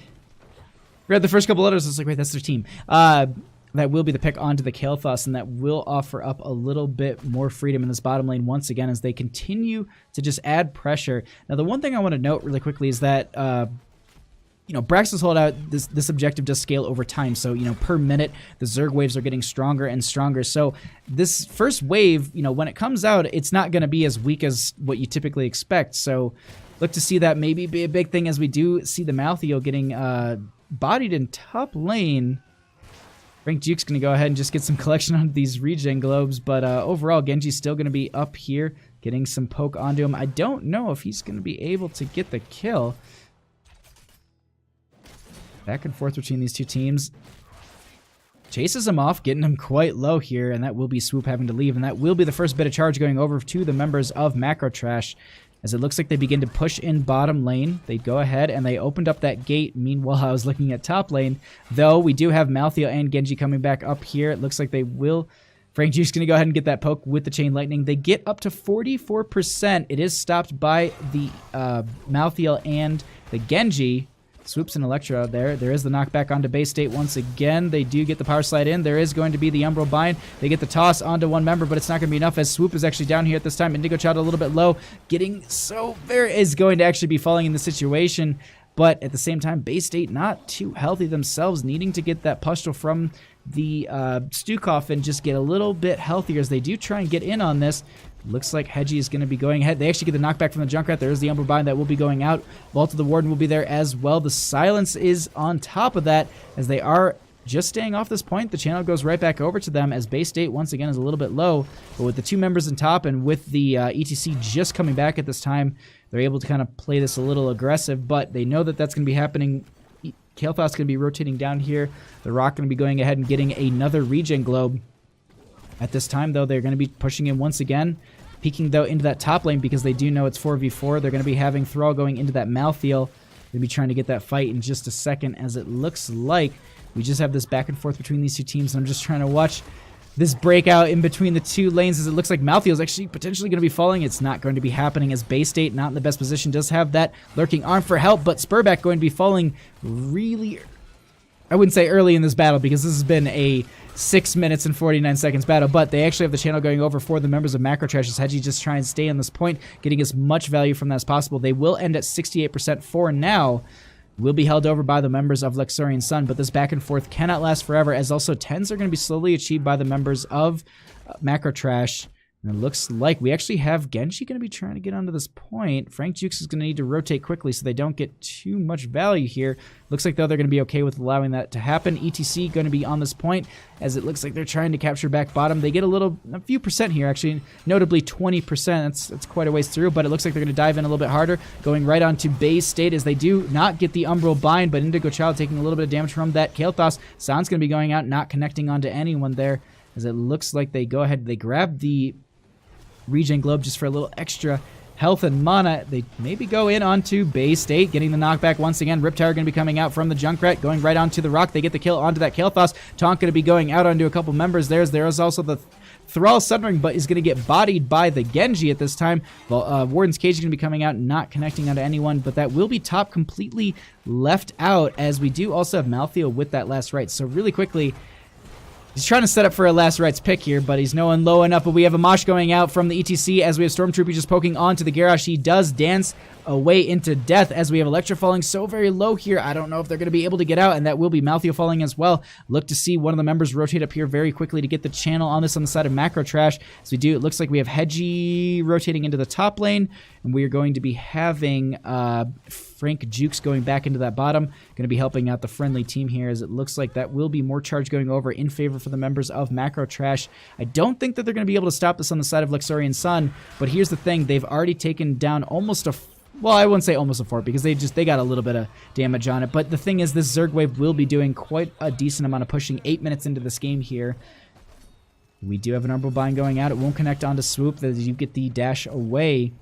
Speaker 1: read the first couple letters, it's like, wait, that's their team. That will be the pick onto the Kael'thas, and that will offer up a little bit more freedom in this bottom lane once again as they continue to just add pressure. Now, the one thing I want to note really quickly is that... you know, Braxton's holdout, this objective does scale over time. So, you know, per minute, the Zerg waves are getting stronger and stronger. So this first wave, you know, when it comes out, it's not going to be as weak as what you typically expect. So look to see that maybe be a big thing, as we do see the Malthael getting bodied in top lane. Frank Juke's going to go ahead and just get some collection on these regen globes. But overall, Genji's still going to be up here getting some poke onto him. I don't know if he's going to be able to get the kill. Back and forth between these two teams. Chases him off, getting him quite low here, and that will be Swoop having to leave, and that will be the first bit of charge going over to the members of Macro Trash, as it looks like they begin to push in bottom lane. They go ahead and they opened up that gate. Meanwhile, I was looking at top lane, though we do have Malthael and Genji coming back up here. It looks like they will... Frank Juke's going to go ahead and get that poke with the Chain Lightning. They get up to 44%. It is stopped by the Malthael and the Genji. Swoops and Electra there. There is the knockback onto Bay State once again. They do get the power slide in. There is going to be the Umbral Bind. They get the toss onto one member, but it's not going to be enough, as Swoop is actually down here at this time. Indigo Child a little bit low. Getting so very... is going to actually be falling in the situation. But at the same time, Bay State not too healthy themselves, needing to get that pustule from the Stukov and just get a little bit healthier as they do try and get in on this. Looks like Hedgie is going to be going ahead. They actually get the knockback from the Junkrat. There is the Umbral Bind that will be going out. Vault of the Warden will be there as well. The Silence is on top of that, as they are just staying off this point. The channel goes right back over to them, as Bay State once again is a little bit low. But with the two members in top and with the ETC just coming back at this time, they're able to kind of play this a little aggressive. But they know that that's going to be happening. Kael'thas going to be rotating down here. The Rock going to be going ahead and getting another regen globe. At this time, though, they're going to be pushing in once again, peeking, though, into that top lane because they do know it's 4v4. They're going to be having Thrall going into that Malthael. They'll be trying to get that fight in just a second, as it looks like we just have this back and forth between these two teams, and I'm just trying to watch this breakout in between the two lanes, as it looks like Malthael is actually potentially going to be falling. It's not going to be happening, as Bay State, not in the best position, does have that lurking arm for help, but Spurback going to be falling really... I wouldn't say early in this battle, because this has been a 6 minutes and 49 seconds battle, but they actually have the channel going over for the members of Macro Trash, as Hedgie just try and stay on this point, getting as much value from that as possible. They will end at 68% for now. Will be held over by the members of Luxorian Sun, but this back and forth cannot last forever, as also 10s are going to be slowly achieved by the members of Macro Trash. And it looks like we actually have Genji going to be trying to get onto this point. Frank Jukes is going to need to rotate quickly so they don't get too much value here. Looks like, though, they're going to be okay with allowing that to happen. ETC going to be on this point, as it looks like they're trying to capture back bottom. They get a few percent here, actually, notably 20%. That's quite a ways through, but it looks like they're going to dive in a little bit harder, going right on to Bay State, as they do not get the Umbral Bind, but Indigo Child taking a little bit of damage from that. Kael'thas, Sound's going to be going out, not connecting onto anyone there, as it looks like they go ahead, they grab the regen globe just for a little extra health and mana. They maybe go in onto Bay State, getting the knockback once again. Riptire going to be coming out from the Junkrat, going right onto the Rock. They get the kill onto that Kael'thas. Tonk going to be going out onto a couple members. There is also the Thrall Sundering, but is going to get bodied by the Genji at this time. Well, Warden's Cage is going to be coming out, not connecting onto anyone, but that will be top completely left out, as we do also have Malthael with that last right. So really quickly, he's trying to set up for a last rights pick here, but he's no one low enough. But we have a mosh going out from the ETC, as we have Stormtrooper just poking onto the Garrosh. He does dance away into death as we have Electra falling so very low here. I don't know if they're going to be able to get out, and that will be Maltheo falling as well. Look to see one of the members rotate up here very quickly to get the channel on this on the side of Macro Trash. As we do, it looks like we have Hedgie rotating into the top lane, and we are going to be having Frank Jukes going back into that bottom. Going to be helping out the friendly team here, as it looks like that will be more charge going over in favor for the members of Macro Trash. I don't think that they're going to be able to stop this on the side of Luxorian Sun, but here's the thing. They've already taken down almost a... Well, I wouldn't say almost a fort because they got a little bit of damage on it. But the thing is, this Zerg wave will be doing quite a decent amount of pushing 8 minutes into this game here. We do have an Umbral Bind going out. It won't connect onto Swoop as you get the dash away.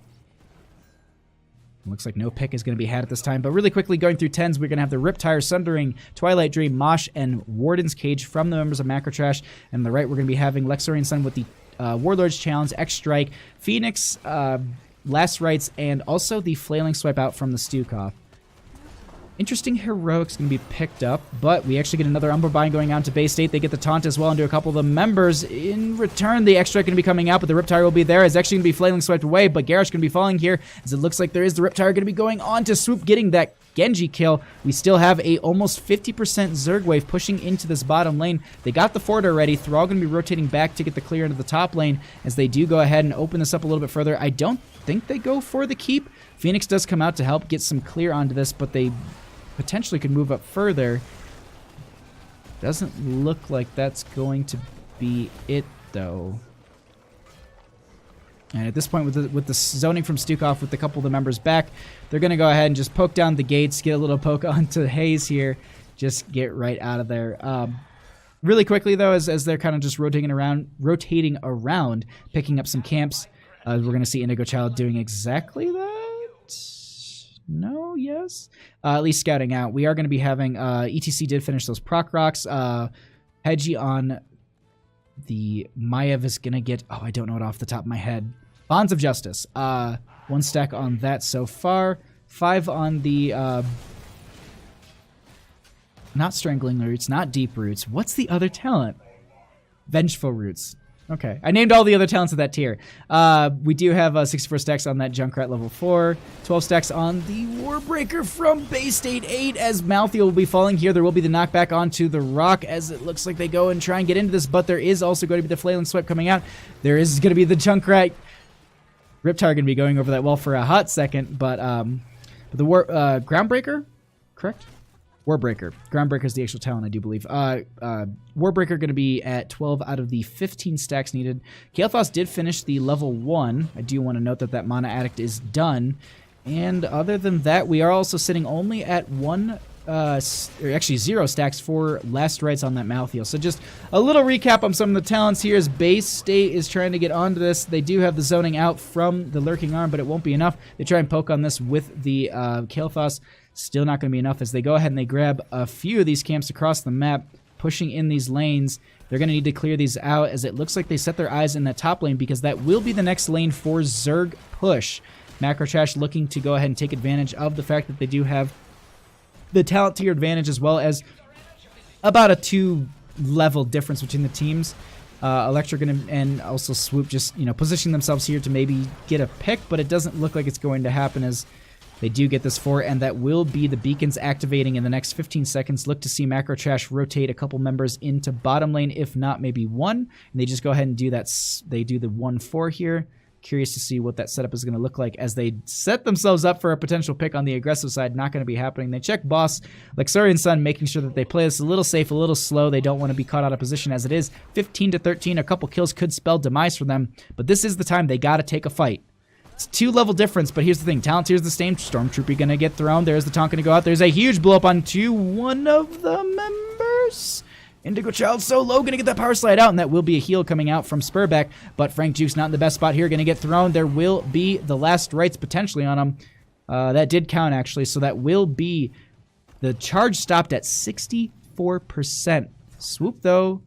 Speaker 1: Looks like no pick is going to be had at this time. But really quickly, going through 10s, we're going to have the Riptire, Sundering, Twilight Dream, Mosh, and Warden's Cage from the members of Macro Trash. And on the right, we're going to be having Luxorian Sun with the Warlord's Challenge, X-Strike, Phoenix, Last Rites, and also the Flailing Swipe out from the Stukov. Interesting heroics going to be picked up, but we actually get another Umbral Bind going on to base state. They get the taunt as well into a couple of the members. In return, the X-Strike going to be coming out, but the Riptire will be there. It's actually going to be Flailing Swiped away, but Garrosh going to be falling here, as it looks like there is the Riptire going to be going on to Swoop, getting that Genji kill. We still have a almost 50% Zerg wave pushing into this bottom lane. They got the fort already. Thrall going to be rotating back to get the clear into the top lane, as they do go ahead and open this up a little bit further. I don't think they go for the keep. Phoenix does come out to help get some clear onto this, but they potentially could move up further. Doesn't look like that's going to be it, though. And at this point, with the zoning from Stukov, with a couple of the members back, they're going to go ahead and just poke down the gates, get a little poke onto Hayes here, just get right out of there. Really quickly, though, as they're kind of just rotating around, picking up some camps, we're going to see Indigo Child doing exactly that. No, yes. At least scouting out. We are going to be having... ETC did finish those proc rocks. Hedgie on the Maiev is going to get... Oh, I don't know it off the top of my head. Bonds of Justice. 1 stack on that so far. 5 on the... not Strangling Roots, not Deep Roots. What's the other talent? Vengeful Roots. Okay, I named all the other talents of that tier. We do have 64 stacks on that Junkrat level 4, 12 stacks on the Warbreaker from base state 8, as Maltheo will be falling here. There will be the knockback onto the rock, as it looks like they go and try and get into this, but there is also going to be the Flailing Swipe coming out. There is going to be the Junkrat. Riptire going to be going over that wall for a hot second, but the Groundbreaker, correct? Warbreaker. Groundbreaker is the actual talent, I do believe. Warbreaker going to be at 12 out of the 15 stacks needed. Kael'thas did finish the level 1. I do want to note that that Mana Addict is done. And other than that, we are also sitting only at 0 stacks for Last Rites on that Maltheo. So just a little recap on some of the talents here as base state is trying to get onto this. They do have the zoning out from the Lurking Arm, but it won't be enough. They try and poke on this with the Kael'thas. Still not going to be enough as they go ahead and they grab a few of these camps across the map, pushing in these lanes. They're going to need to clear these out, as it looks like they set their eyes in that top lane, because that will be the next lane for Zerg push. Macro Trash looking to go ahead and take advantage of the fact that they do have the talent tier advantage, as well as about a 2-level difference between the teams. Electra going to, and also Swoop, just positioning themselves here to maybe get a pick, but it doesn't look like it's going to happen, as they do get this 4, and that will be the beacons activating in the next 15 seconds. Look to see Macro Trash rotate a couple members into bottom lane, if not maybe 1, and they just go ahead and do that. They do the 1-4 here. Curious to see what that setup is going to look like as they set themselves up for a potential pick on the aggressive side. Not going to be happening. They check boss, Luxorian Sun, making sure that they play this a little safe, a little slow. They don't want to be caught out of position as it is. 15-13, a couple kills could spell demise for them, but this is the time they got to take a fight. It's 2-level difference, but here's the thing. Talentier's the same. Stormtrooper going to get thrown. There's the taunt going to go out. There's a huge blow up onto one of the members. Indigo Child so low, going to get that power slide out, and that will be a heal coming out from Spurbeck, but Frank Juke's not in the best spot here, going to get thrown. There will be the Last Rites potentially on him. That did count, actually, so that will be the charge stopped at 64%. Swoop, though,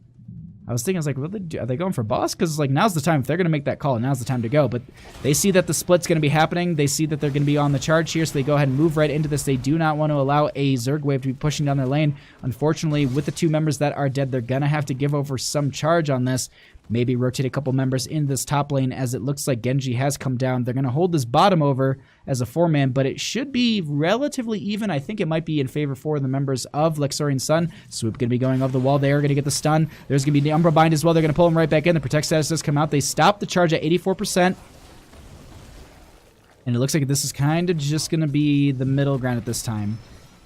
Speaker 1: I was thinking, what they do? Are they going for boss? Because now's the time. If they're going to make that call, now's the time to go. But they see that the split's going to be happening. They see that they're going to be on the charge here, so they go ahead and move right into this. They do not want to allow a Zerg wave to be pushing down their lane. Unfortunately, with the 2 members that are dead, they're going to have to give over some charge on this. maybe rotate a couple members in this top lane, as it looks like Genji has come down. They're going to hold this bottom over as a 4-man, but it should be relatively even. I think it might be in favor for the members of Luxorian Sun. Swoop going to be going over the wall. They are going to get the stun. There's going to be the Umbra Bind as well. They're going to pull him right back in. The Protect status does come out. They stop the charge at 84%. And it looks like this is kind of just going to be the middle ground at this time.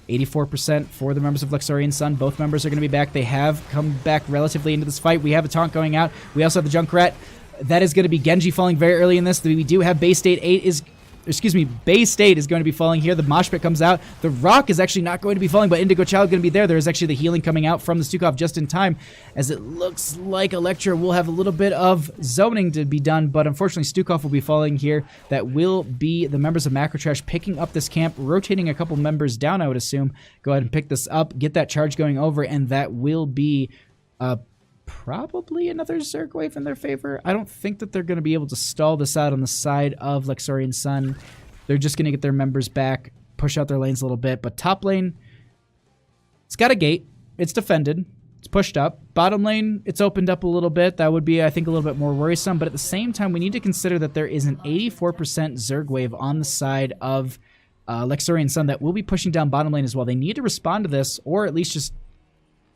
Speaker 1: 84% for the members of Luxorian Sun. Both members are going to be back. They have come back relatively into this fight. We have a taunt going out. We also have the Junkrat. That is going to be Genji falling very early in this. We do have Bay State 8 is... Excuse me, Bay State is going to be falling here. The Mosh Pit comes out. The Rock is actually not going to be falling, but Indigo Child is going to be there. There is actually the healing coming out from the Stukov just in time, as it looks like Electra will have a little bit of zoning to be done, but unfortunately Stukov will be falling here. That will be the members of Macrotrash picking up this camp, rotating a couple members down, I would assume. Go ahead and pick this up, get that charge going over, and that will be probably another Zerg wave in their favor. I don't think that they're going to be able to stall this out on the side of Luxorian Sun. They're just going to get their members back, push out their lanes a little bit. But top lane, it's got a gate. It's defended. It's pushed up. Bottom lane, it's opened up a little bit. That would be, I think, a little bit more worrisome. But at the same time, we need to consider that there is an 84% Zerg wave on the side of Luxorian Sun that will be pushing down bottom lane as well. They need to respond to this, or at least just...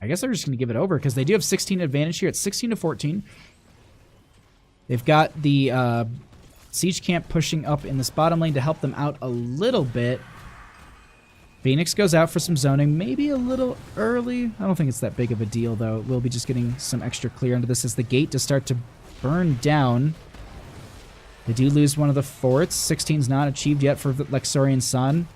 Speaker 1: I guess they're just going to give it over, because they do have 16 advantage here. It's 16 to 14. They've got the Siege Camp pushing up in this bottom lane to help them out a little bit. Phoenix goes out for some zoning, maybe a little early. I don't think it's that big of a deal, though. We'll be just getting some extra clear into this as the gate to start to burn down. They do lose one of the forts. 16's not achieved yet for Luxorian Sun.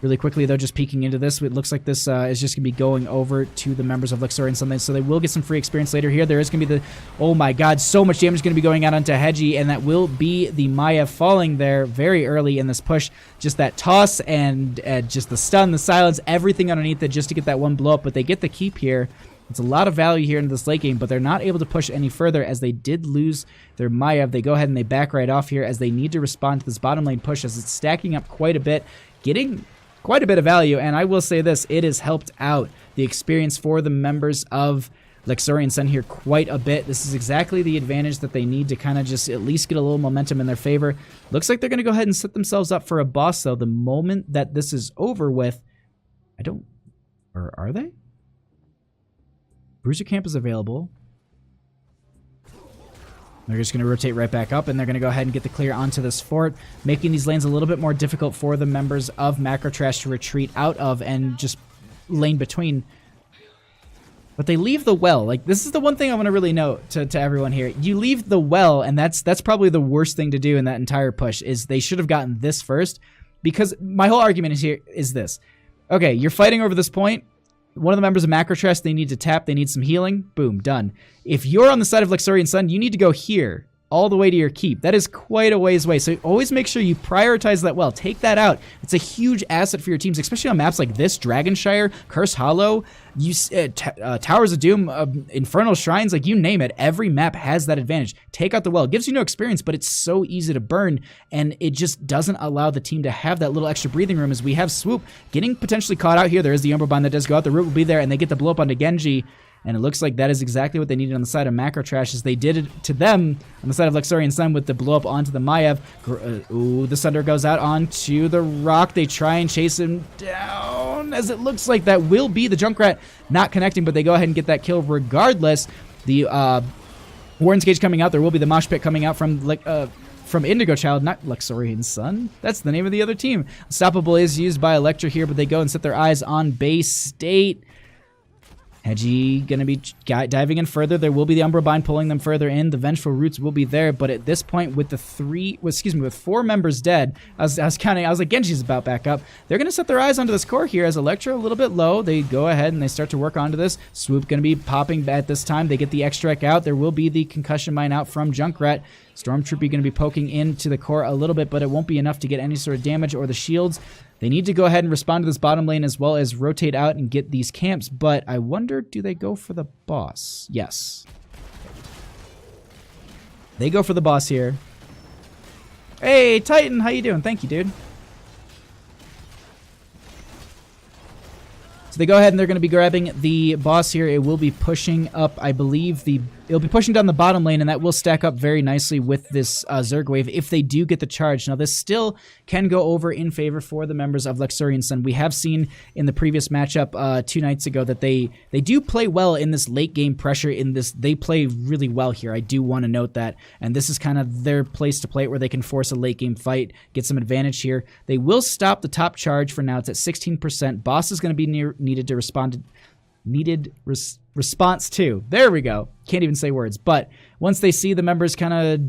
Speaker 1: Really quickly, though, just peeking into this, it looks like this is just going to be going over to the members of Luxorian Sun, so they will get some free experience later here. There is going to be the... Oh my god, so much damage going to be going out onto Hedgie, and that will be the Maya falling there very early in this push. Just that toss and just the stun, the silence, everything underneath it just to get that one blow up, but they get the keep here. It's a lot of value here in this late game, but they're not able to push any further as they did lose their Maya. They go ahead and they back right off here as they need to respond to this bottom lane push as it's stacking up quite a bit, getting... quite a bit of value, and I will say this, it has helped out the experience for the members of Luxorian Sun here quite a bit. This is exactly the advantage that they need to kind of just at least get a little momentum in their favor. Looks like they're going to go ahead and set themselves up for a boss, though. The moment that this is over with, or are they? Bruiser Camp is available. They're just going to rotate right back up, and they're going to go ahead and get the clear onto this fort, making these lanes a little bit more difficult for the members of Macrotrash to retreat out of and just lane between. But they leave the well. Like, this is the one thing I want to really note to everyone here. You leave the well, and that's probably the worst thing to do in that entire push, is they should have gotten this first, because my whole argument is this. Okay, you're fighting over this point. One of the members of Macrotrash, they need to tap, they need some healing. Boom, done. If you're on the side of Luxorian Sun, you need to go here, all the way to your keep. That is quite a ways away, so always make sure you prioritize that well. Take that out. It's a huge asset for your teams, especially on maps like this, Dragonshire, Curse Hollow, Towers of Doom, Infernal Shrines, like you name it. Every map has that advantage. Take out the well. It gives you no experience, but it's so easy to burn, and it just doesn't allow the team to have that little extra breathing room as we have Swoop getting potentially caught out here. There is the Umbra Bind that does go out. The root will be there, and they get the blow up onto Genji. And it looks like that is exactly what they needed on the side of Macrotrash, as they did it to them on the side of Luxorian Sun with the blow up onto the Maiev. Ooh, the Sunder goes out onto the Rock. They try and chase him down, as it looks like that will be the Junkrat not connecting, but they go ahead and get that kill regardless. The Warden's Cage coming out. There will be the Mosh Pit coming out from Indigo Child, not Luxorian Sun. That's the name of the other team. Unstoppable is used by Electra here, but they go and set their eyes on Bay State. Hedgie going to be diving in further. There will be the Umbra Bind pulling them further in. The Vengeful Roots will be there, but at this point, with with 4 members dead, I was counting. I was like, Genji's about back up. They're going to set their eyes onto this core here as Electra a little bit low. They go ahead and they start to work onto this. Swoop going to be popping at this time. They get the extract out. There will be the concussion mine out from Junkrat. Stormtrooper going to be poking into the core a little bit, but it won't be enough to get any sort of damage or the shields. They need to go ahead and respond to this bottom lane as well as rotate out and get these camps, but I wonder, do they go for the boss? Yes. They go for the boss here. Hey, Titan, how you doing? Thank you, dude. So they go ahead and they're going to be grabbing the boss here. It will be pushing up, I believe, the It'll be pushing down the bottom lane, and that will stack up very nicely with this Zerg wave if they do get the charge. Now, this still can go over in favor for the members of Luxorian Sun. We have seen in the previous matchup 2 nights ago that they do play well in this late game pressure. In this, they play really well here. I do want to note that, and this is kind of their place to play it, where they can force a late game fight, get some advantage here. They will stop the top charge for now. It's at 16%. Boss is going to be needed to respond. Response to. There we go. Can't even say words. But once they see the members kind of,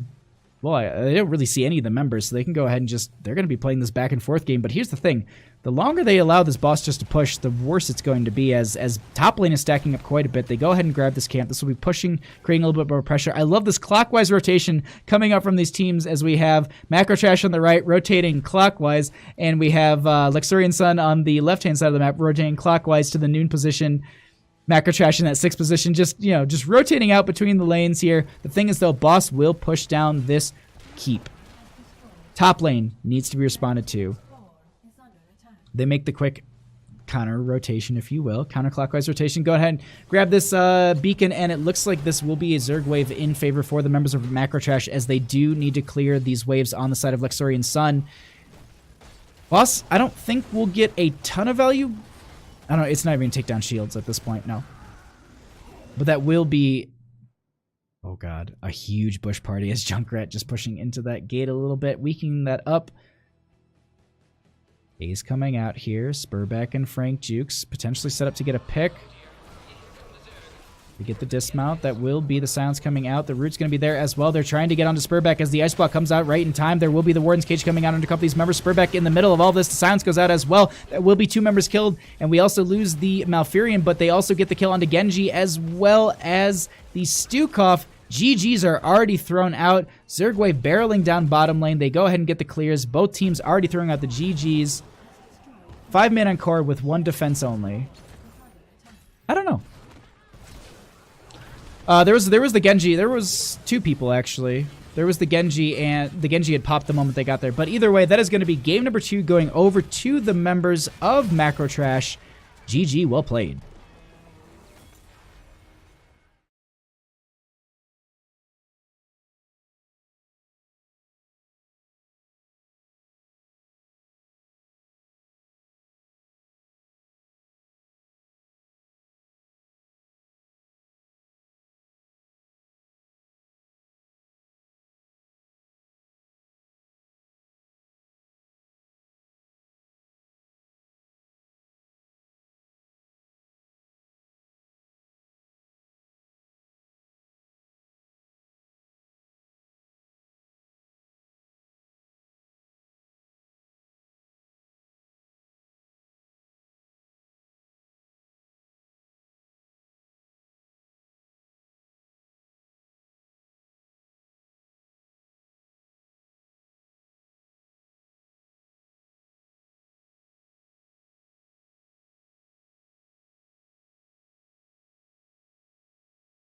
Speaker 1: well, they don't really see any of the members, so they can go ahead and they're going to be playing this back and forth game. But here's the thing. The longer they allow this boss just to push, the worse it's going to be. As top lane is stacking up quite a bit, they go ahead and grab this camp. This will be pushing, creating a little bit more pressure. I love this clockwise rotation coming up from these teams, as we have Macro Trash on the right rotating clockwise, and we have Luxorian Sun on the left-hand side of the map rotating clockwise to the noon position. Macro Trash in that 6th position, just rotating out between the lanes here. The thing is, though, boss will push down this keep. Top lane needs to be responded to. They make the quick counter rotation, if you will. Counterclockwise rotation. Go ahead and grab this beacon, and it looks like this will be a Zerg wave in favor for the members of Macro Trash, as they do need to clear these waves on the side of Luxorian Sun. Boss, I don't think we'll get a ton of value. I don't know, it's not even take down shields at this point, no. But that will be, oh god, a huge bush party as Junkrat just pushing into that gate a little bit, weakening that up. A's coming out here, Spurback and Frank Jukes, potentially set up to get a pick. We get the dismount. That will be the silence coming out. The root's going to be there as well. They're trying to get onto Spurback as the ice block comes out right in time. There will be the Warden's Cage coming out under a couple of these members. Spurback in the middle of all this. The silence goes out as well. There will be 2 members killed, and we also lose the Malfurion, but they also get the kill onto Genji as well as the Stukov. GGs are already thrown out. Zergwave barreling down bottom lane. They go ahead and get the clears. Both teams already throwing out the GGs. 5-man on core with 1 defense only. I don't know. There was the Genji. There was 2 people, actually. There was the Genji, and the Genji had popped the moment they got there. But either way, that is going to be game number 2 going over to the members of Macro Trash. GG, well played.